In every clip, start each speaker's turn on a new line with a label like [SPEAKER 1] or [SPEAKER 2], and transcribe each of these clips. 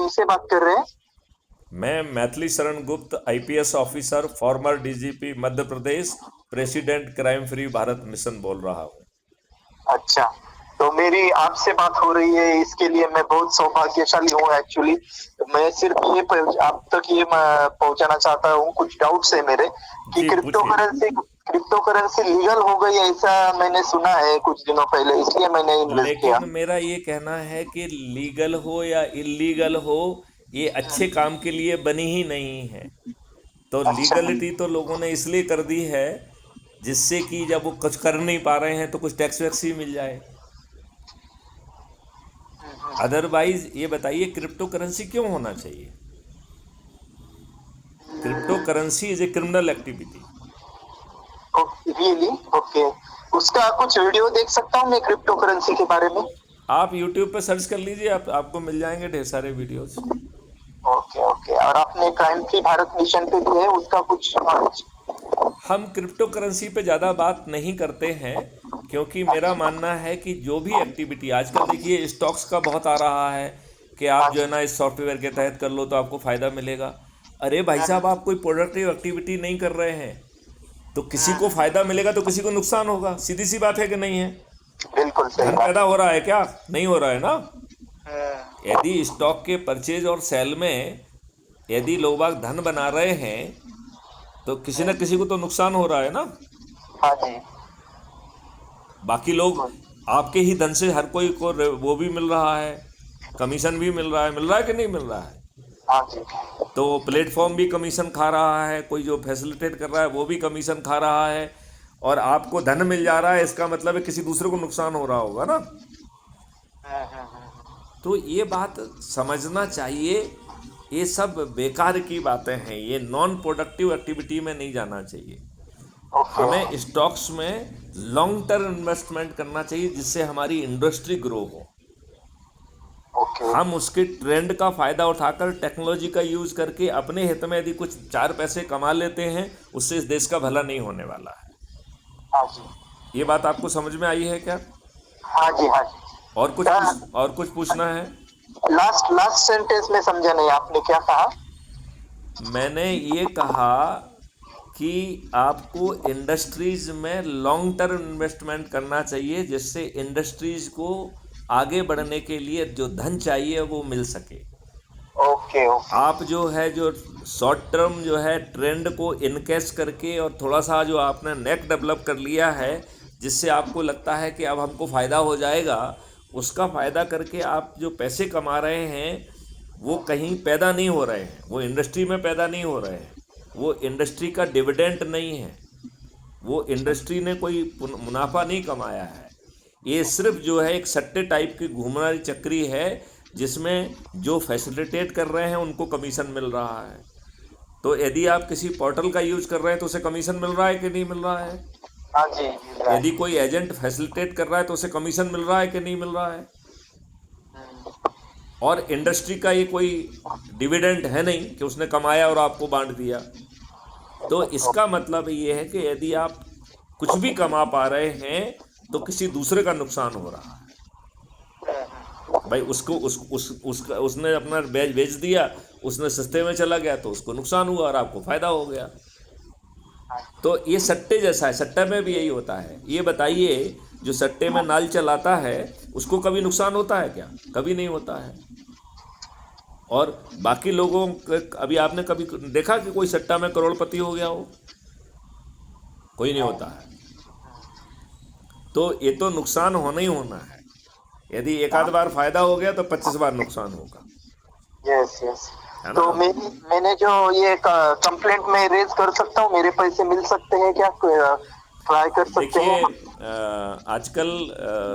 [SPEAKER 1] से बात कर रहे हैं?
[SPEAKER 2] मैं Maithili Sharan Gupt, IPS officer, former DGP Madhya Pradesh, president crime free Bharat mission बोल रहा हूँ।
[SPEAKER 1] अच्छा, तो मेरी आपसे बात हो रही है, इसके लिए मैं बहुत सौभाग्यशाली हूँ एक्चुअली। मैं सिर्फ ये आप तक ये पहुंचाना चाहता हूँ, कुछ डाउट्स है मेरे कि
[SPEAKER 2] जी पूछिए।
[SPEAKER 1] क्रिप्टो करेंसी लीगल हो गई, ऐसा मैंने सुना है कुछ दिनों पहले, इसलिए मैंने इन्वेस्ट किया।
[SPEAKER 2] लेकिन मेरा ये कहना है कि लीगल हो या इलीगल हो, ये अच्छे काम के लिए बनी ही नहीं है। तो
[SPEAKER 1] अच्छा।
[SPEAKER 2] लीगलिटी तो लोगों ने इसलिए कर दी है जिससे कि जब वो कुछ कर नहीं पा रहे हैं तो कुछ टैक्स वैक्स ही मिल जाए। अदरवाइज ये बताइए क्रिप्टो करेंसी क्यों होना चाहिए? Crypto currency is a criminal activity.
[SPEAKER 1] Really? Okay, उसका कुछ वीडियो देख सकता हूँ मैं क्रिप्टो करेंसी के बारे में?
[SPEAKER 2] आप यूट्यूब पे सर्च कर लीजिए, आपको मिल जाएंगे ढेर सारे वीडियोस।
[SPEAKER 1] ओके ओके, और आपने क्राइम फ्री भारत मिशन पे भी है उसका कुछ नॉलेज?
[SPEAKER 2] हम क्रिप्टो करेंसी पे ज़्यादा बात नहीं करते हैं क्योंकि मेरा मानना है कि जो भी एक्टिविटी आजकल देखिए स्टॉक्स का बहुत आ रहा है कि
[SPEAKER 1] हाँ
[SPEAKER 2] आप जो
[SPEAKER 1] जी।
[SPEAKER 2] है ना इस सॉफ्टवेयर के तहत कर लो तो आपको फ़ायदा मिलेगा। अरे भाई साहब, आप कोई प्रोडक्टिव एक्टिविटी नहीं कर रहे हैं तो किसी को फ़ायदा मिलेगा तो किसी को नुकसान होगा। सीधी सी बात है कि नहीं है?
[SPEAKER 1] बिल्कुल सही
[SPEAKER 2] धन
[SPEAKER 1] बात।
[SPEAKER 2] पैदा हो रहा है क्या? नहीं हो रहा है ना?
[SPEAKER 1] हम्म।
[SPEAKER 2] यदि स्टॉक के परचेज और सेल में यदि लोग बाग धन बना रहे हैं तो किसी न किसी को तो नुकसान हो रहा है ना।
[SPEAKER 1] हाँ जी।
[SPEAKER 2] बाकी लोग
[SPEAKER 1] बिल्कुल।
[SPEAKER 2] आपके ही धन से हर कोई को वो भी मिल रहा है, कमीशन भी मिल रहा है कि नहीं मिल रहा है?
[SPEAKER 1] हाँ जी।
[SPEAKER 2] तो प्लेटफॉर्म भी कमीशन खा रहा है, कोई जो फैसिलिटेट कर रहा है वो भी कमीशन खा रहा है, और आपको धन मिल जा रहा है, इसका मतलब है किसी दूसरे को नुकसान हो रहा होगा ना। तो ये बात समझना चाहिए, ये सब बेकार की बातें हैं, ये नॉन प्रोडक्टिव एक्टिविटी में नहीं जाना चाहिए।
[SPEAKER 1] ओके
[SPEAKER 2] हमें स्टॉक्स में लॉन्ग टर्म इन्वेस्टमेंट करना चाहिए जिससे हमारी इंडस्ट्री ग्रो हो।
[SPEAKER 1] ओके।
[SPEAKER 2] हम उसके ट्रेंड का फ़ायदा उठाकर टेक्नोलॉजी का यूज़ करके अपने हित में यदि कुछ चार पैसे कमा लेते हैं, उससे इस देश का भला नहीं होने वाला है।
[SPEAKER 1] हाँ जी।
[SPEAKER 2] ये बात आपको समझ में आई है क्या?
[SPEAKER 1] हाँ जी। हाँ जी। क्या?
[SPEAKER 2] और कुछ पूछना है?
[SPEAKER 1] लास्ट लास्ट सेंटेंस में समझा नहीं, आपने क्या कहा?
[SPEAKER 2] मैंने ये कहा कि आपको इंडस्ट्रीज में लॉन्ग टर्म इन्वेस्टमेंट करना चाहिए जिससे इंडस्ट्रीज को आगे बढ़ने के लिए जो धन चाहिए वो मिल सके।
[SPEAKER 1] Okay okay.
[SPEAKER 2] आप जो शॉर्ट टर्म जो है ट्रेंड को इनकेस करके और थोड़ा सा जो आपने नेक डेवलप कर लिया है जिससे आपको लगता है कि अब हमको फ़ायदा हो जाएगा, उसका फ़ायदा करके आप जो पैसे कमा रहे हैं वो कहीं पैदा नहीं हो रहे हैं, वो इंडस्ट्री में पैदा नहीं हो रहे हैं, वो इंडस्ट्री का डिविडेंड नहीं है, वो इंडस्ट्री ने कोई मुनाफा नहीं कमाया है। ये सिर्फ जो है एक सट्टे टाइप की घूमना चक्री है जिसमें जो फैसिलिटेट कर रहे हैं उनको कमीशन मिल रहा है। तो यदि आप किसी पोर्टल का यूज कर रहे हैं तो उसे कमीशन मिल रहा है कि नहीं मिल रहा है?
[SPEAKER 1] हाँ जी, मिल रहा है।
[SPEAKER 2] यदि कोई एजेंट फैसिलिटेट कर रहा है तो उसे कमीशन मिल रहा है कि नहीं मिल रहा है? और इंडस्ट्री का ये कोई डिविडेंड है नहीं कि उसने कमाया और आपको बांट दिया। तो इसका मतलब ये है कि यदि आप कुछ भी कमा पा रहे हैं तो किसी दूसरे का नुकसान हो रहा है। भाई उसको उसका उसने अपना बेच दिया, उसने सस्ते में चला गया तो उसको नुकसान हुआ और आपको फायदा हो गया। तो ये सट्टे जैसा है, सट्टा में भी यही होता है। ये बताइए जो सट्टे में नाल चलाता है उसको कभी नुकसान होता है क्या? कभी नहीं होता है। और बाकी लोगों अभी आपने कभी देखा कि कोई सट्टा में करोड़पति हो गया हो? कोई नहीं होता है। तो ये तो नुकसान होना ही होना है। यदि एक आध बार फायदा हो गया तो 25 बार नुकसान होगा,
[SPEAKER 1] यस यस।
[SPEAKER 2] है ना?
[SPEAKER 1] तो मैंने जो ये कंप्लेंट में रेज कर सकता हूँ, मेरे पैसे मिल सकते हैं क्या? ट्राई कर सकते
[SPEAKER 2] देखिए
[SPEAKER 1] हैं?
[SPEAKER 2] आजकल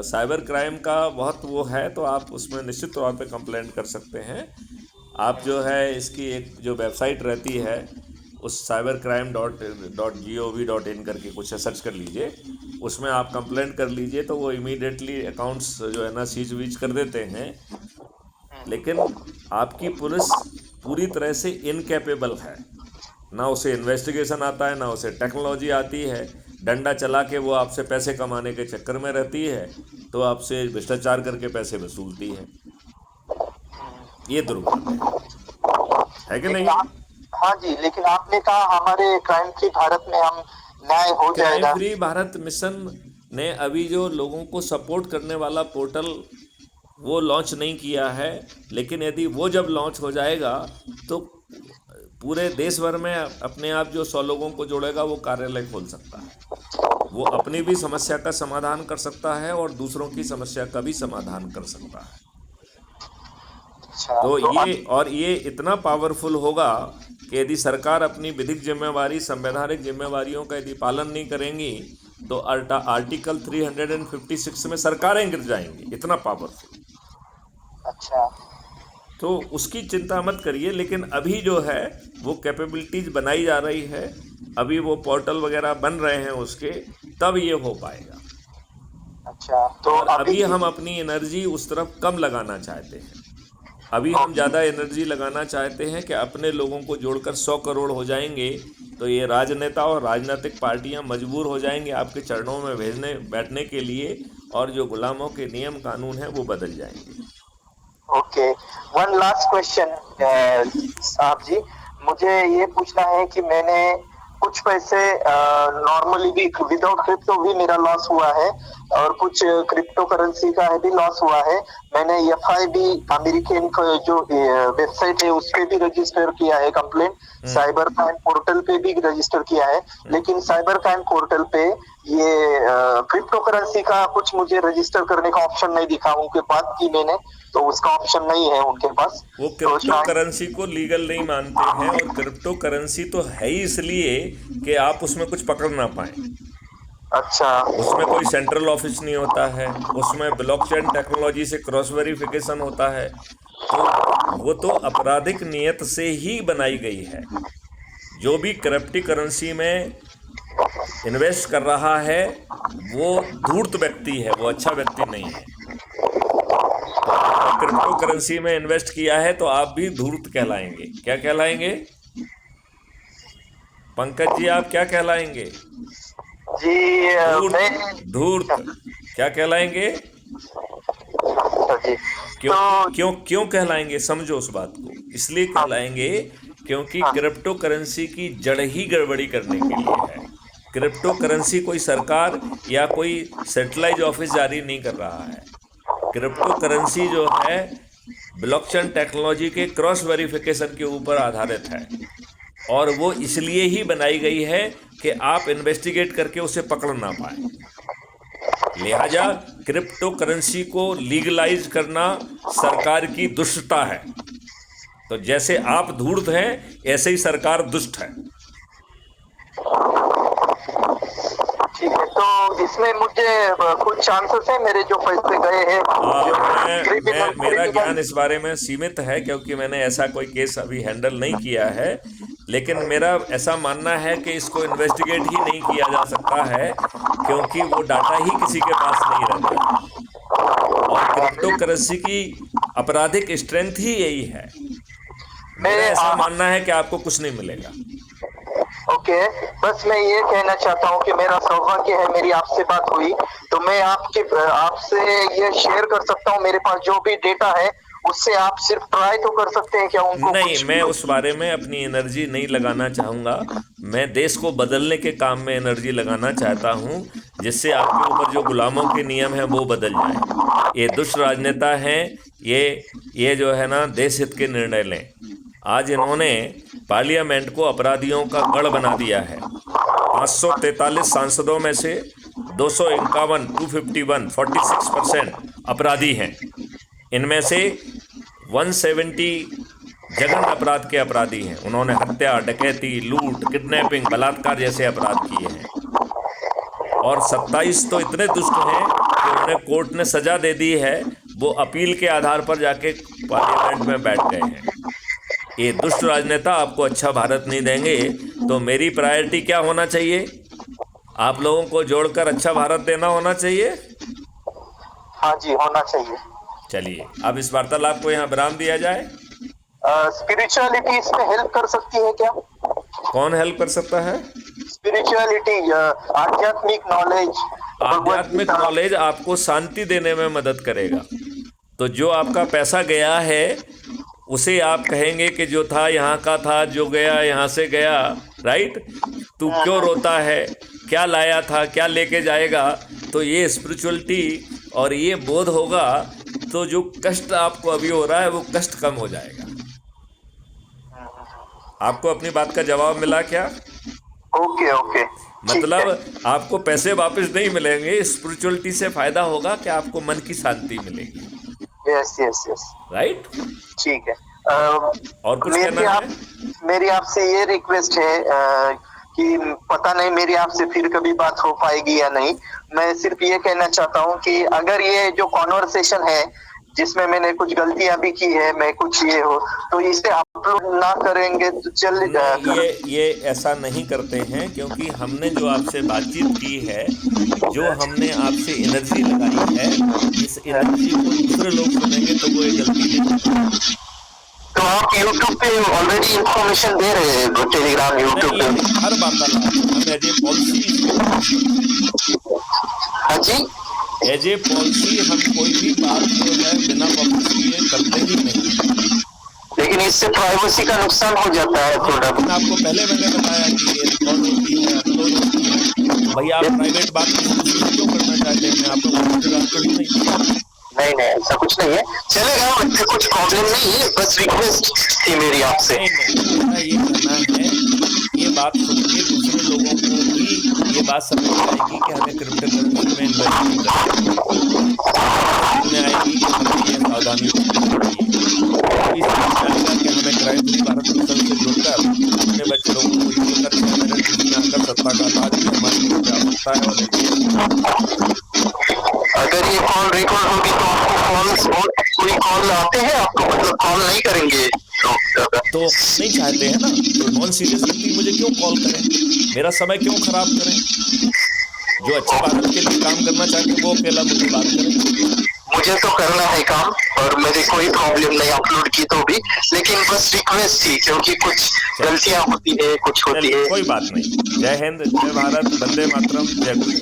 [SPEAKER 2] साइबर क्राइम का बहुत वो है, तो आप उसमें निश्चित तौर पे कंप्लेंट कर सकते हैं। आप जो है इसकी एक जो वेबसाइट रहती है उस साइबर क्राइम .gov.in करके कुछ सर्च कर लीजिए, उसमें आप कंप्लेंट कर लीजिए तो वो इमीडिएटली अकाउंट्स जो है ना सीज वीज कर देते हैं। लेकिन आपकी पुलिस पूरी तरह से इनकैपेबल है, ना उसे इन्वेस्टिगेशन आता है ना उसे टेक्नोलॉजी आती है। डंडा चला के वो आपसे पैसे कमाने के चक्कर में रहती है, तो आपसे भ्रष्टाचार करके पैसे वसूलती है। ये दुर्भाग्य है कि
[SPEAKER 1] लेकिन
[SPEAKER 2] नहीं?
[SPEAKER 1] हाँ जी, लेकिन आपने कहा हमारे क्राइम फ्री भारत में हम न्याय हो
[SPEAKER 2] क्राइम
[SPEAKER 1] जाएगा।
[SPEAKER 2] फ्री भारत मिशन ने अभी जो लोगों को सपोर्ट करने वाला पोर्टल वो लॉन्च नहीं किया है, लेकिन यदि वो जब लॉन्च हो जाएगा तो पूरे देश भर में अपने आप जो 100 लोगों को जोड़ेगा वो कार्यालय खोल सकता है। वो अपनी भी समस्या का समाधान कर सकता है और दूसरों की समस्या का भी समाधान कर सकता है।
[SPEAKER 1] अच्छा,
[SPEAKER 2] तो
[SPEAKER 1] तो
[SPEAKER 2] ये इतना पावरफुल होगा कि यदि सरकार अपनी विधिक जिम्मेवारी, संवैधानिक जिम्मेवारियों का यदि पालन नहीं करेंगी तो आर्टिकल 356 में सरकारें गिर जाएंगी, इतना पावरफुल।
[SPEAKER 1] अच्छा,
[SPEAKER 2] तो उसकी चिंता मत करिए, लेकिन अभी जो है वो कैपेबिलिटीज बनाई जा रही है, अभी वो पोर्टल वगैरह बन रहे हैं उसके, तब ये हो पाएगा।
[SPEAKER 1] अच्छा, तो
[SPEAKER 2] और अभी हम अपनी एनर्जी उस तरफ कम लगाना चाहते हैं। अभी हम ज़्यादा एनर्जी लगाना चाहते हैं कि अपने लोगों को जोड़कर 100 करोड़ हो जाएंगे तो ये राजनेता और राजनीतिक पार्टियां मजबूर हो जाएंगे आपके चरणों में बैठने के लिए, और जो गुलामों के नियम कानून हैं वो बदल जाएंगे।
[SPEAKER 1] ओके, वन लास्ट क्वेश्चन साहब जी, मुझे ये पूछना है कि मैंने कुछ पैसे नॉर्मली भी विदाउट क्रिप्टो भी मेरा लॉस हुआ है और कुछ क्रिप्टो करेंसी का है भी लॉस हुआ है। मैंने FIB अमेरिकन जो वेबसाइट है उस पे भी रजिस्टर किया है कंप्लेंट, साइबर क्राइम पोर्टल पे भी रजिस्टर किया है, लेकिन साइबर क्राइम पोर्टल पे ये क्रिप्टो करेंसी का कुछ मुझे रजिस्टर करने का ऑप्शन नहीं दिखा। उनके बात की मैंने तो उसका ऑप्शन नहीं है उनके पास।
[SPEAKER 2] वो क्रिप्टो करेंसी को लीगल नहीं मानते हैं, और क्रिप्टो करेंसी तो है ही इसलिए कि आप उसमें कुछ पकड़ ना पाए।
[SPEAKER 1] अच्छा,
[SPEAKER 2] उसमें कोई सेंट्रल ऑफिस नहीं होता है, उसमें ब्लॉकचेन टेक्नोलॉजी से क्रॉस वेरिफिकेशन होता है, तो वो तो आपराधिक नियत से ही बनाई गई है। जो भी क्रिप्टो करेंसी में इन्वेस्ट कर रहा है वो धूर्त व्यक्ति है, वो अच्छा व्यक्ति नहीं है। क्रिप्टो करेंसी में इन्वेस्ट किया है तो आप भी धूर्त कहलाएंगे। क्या कहलाएंगे पंकज जी, आप क्या कहलाएंगे?
[SPEAKER 1] जी
[SPEAKER 2] धूर्त क्या कहलाएंगे?
[SPEAKER 1] जी,
[SPEAKER 2] क्यों कहलाएंगे? समझो उस बात को। इसलिए कहलाएंगे क्योंकि क्रिप्टो करेंसी की जड़ ही गड़बड़ी करने के लिए है। क्रिप्टो करेंसी कोई सरकार या कोई सेटेलाइट ऑफिस जारी नहीं कर रहा है। क्रिप्टो करेंसी जो है ब्लॉकचेन टेक्नोलॉजी के क्रॉस वेरिफिकेशन के ऊपर आधारित है, और वो इसलिए ही बनाई गई है कि आप इन्वेस्टिगेट करके उसे पकड़ ना पाए। लिहाजा क्रिप्टो करेंसी को लीगलाइज करना सरकार की दुष्टता है। तो जैसे आप धूर्त हैं ऐसे ही सरकार दुष्ट है।
[SPEAKER 1] ठीक है, तो इसमें मुझे कुछ चांसेस है मेरे जो पैसे गए हैं?
[SPEAKER 2] मेरा ज्ञान इस बारे में सीमित है क्योंकि मैंने ऐसा कोई केस अभी हैंडल नहीं किया है, लेकिन मेरा ऐसा मानना है कि इसको इन्वेस्टिगेट ही नहीं किया जा सकता है क्योंकि वो डाटा ही किसी के पास नहीं रहता, और क्रिप्टो करेंसी की आपराधिक स्ट्रेंथ ही यही है। मेरा ऐसा मानना है कि आपको कुछ नहीं मिलेगा।
[SPEAKER 1] ओके, बस मैं ये कहना चाहता हूँ कि मेरा सौभाग्य है मेरी आपसे बात हुई, तो मैं आपसे ये शेयर कर सकता हूँ। मेरे पास जो भी डेटा है उससे आप सिर्फ ट्राई तो कर सकते हैं क्या उनको?
[SPEAKER 2] नहीं, मैं उस बारे में अपनी एनर्जी नहीं लगाना चाहूँगा। मैं देश को बदलने के काम में एनर्जी लगाना चाहता हूँ, जिससे आपके ऊपर जो गुलामों के नियम हैं वो बदल जाएं। ये दुष्ट राजनेता हैं, ये जो है ना देश हित के निर्णय लें। आज इन्होंने पार्लियामेंट को अपराधियों का गढ़ बना दिया है। 543 सांसदों में से 251 251 46% अपराधी हैं। इनमें से 170 जघन्य अपराध के अपराधी हैं। उन्होंने हत्या, डकैती, लूट, किडनैपिंग, बलात्कार जैसे अपराध किए हैं, और 27 तो इतने दुष्ट हैं कि उन्हें कोर्ट ने सजा दे दी है। वो अपील के आधार पर जाके पार्लियामेंट में बैठ गए हैं। ये दुष्ट राजनेता आपको अच्छा भारत नहीं देंगे। तो मेरी प्रायोरिटी क्या होना चाहिए? आप लोगों को जोड़कर अच्छा भारत देना होना चाहिए।
[SPEAKER 1] हाँ जी, होना चाहिए।
[SPEAKER 2] चलिए, अब इस वार्तालाप को यहाँ विराम दिया जाए।
[SPEAKER 1] स्पिरिचुअलिटी इसमें हेल्प कर सकती है क्या?
[SPEAKER 2] कौन हेल्प कर सकता है?
[SPEAKER 1] स्पिरिचुअलिटी, आध्यात्मिक नॉलेज।
[SPEAKER 2] आध्यात्मिक नॉलेज आपको शांति देने में मदद करेगा। तो जो आपका पैसा गया है उसे आप कहेंगे कि जो था यहाँ का था, जो गया यहाँ से गया, राइट, तू क्यों रोता है, क्या लाया था, क्या लेके जाएगा। तो ये स्पिरिचुअलिटी और ये बोध होगा तो जो कष्ट आपको अभी हो रहा है वो कष्ट कम हो जाएगा। आपको अपनी बात का जवाब मिला क्या?
[SPEAKER 1] ओके ओके,
[SPEAKER 2] मतलब आपको पैसे वापस नहीं मिलेंगे, स्पिरिचुअलिटी से फायदा होगा कि आपको मन की शांति मिलेगी।
[SPEAKER 1] यस यस यस,
[SPEAKER 2] राइट,
[SPEAKER 1] ठीक है।
[SPEAKER 2] और कुछ कहना है?
[SPEAKER 1] मेरी आपसे ये रिक्वेस्ट है कि पता नहीं मेरी आपसे फिर कभी बात हो पाएगी या नहीं। मैं सिर्फ ये कहना चाहता हूँ कि अगर ये जो कॉन्वर्सेशन है जिसमें मैंने कुछ गलतियां भी की है, मैं कुछ ये हो, तो इसे अपलोड ना करेंगे तो चल जाएगा।
[SPEAKER 2] ये ऐसा नहीं करते हैं, क्योंकि हमने जो आपसे बातचीत की है, जो हमने आपसे एनर्जी लगाई है, इस एनर्जी को दूसरे लोग सुनेंगे तो वो ये गलती नहीं।
[SPEAKER 1] तो आप YouTube पे ऑलरेडी इंफॉर्मेशन दे रहे हैं, टेलीग्राम YouTube पे
[SPEAKER 2] हर वार्तालाप हम एज ए पॉलिसी,
[SPEAKER 1] हाँ जी,
[SPEAKER 2] एज ए पॉलिसी हम कोई भी बात जो है बिना पब्लिसिटी के करते ही नहीं।
[SPEAKER 1] लेकिन इससे प्राइवेसी का नुकसान हो जाता है थोड़ा।
[SPEAKER 2] आपको पहले मैंने बताया कि ये रिकॉर्ड होती है, अपलोड होती है। भैया आप प्राइवेट बात क्यों करना चाहते हैं? मैं आपको
[SPEAKER 1] नहीं नहीं, ऐसा कुछ नहीं है, चलेगा, मुझे कुछ प्रॉब्लम नहीं है, बस रिक्वेस्ट थी मेरी आपसे।
[SPEAKER 2] ये कहना है, ये बात सुन के दूसरे लोगों को भी ये बात समझ आएगी कि हमें क्रिप्टो करेंसी में इन्वेस्टमेंट करनी आएगी कि हमें ये सावधानी कि हमें क्राइम फ्री भारत मिशन से जुड़कर अपने बच्चे लोगों को आकर सत्ता का ताज भी हमारे जा सकता है।
[SPEAKER 1] अगर ये कॉल रिकॉर्ड होगी तो आपको कोई कॉल आते हैं आपको, मतलब कॉल नहीं करेंगे
[SPEAKER 2] तो नहीं चाहते हैं ना, तो नॉन सीरियस व्यक्ति मुझे क्यों कॉल करें, मेरा समय क्यों खराब करें? जो अच्छे भारत के लिए काम करना चाहते हैं वो अकेला मुझे बात करें। मुझे तो करना है काम और मेरी कोई प्रॉब्लम नहीं अपलोड की तो भी, लेकिन बस रिक्वेस्ट थी क्योंकि कुछ गलतियां होती है, कुछ होती है। कोई बात नहीं। जय हिंद, जय भारत, वंदे मातरम, जय गुरु।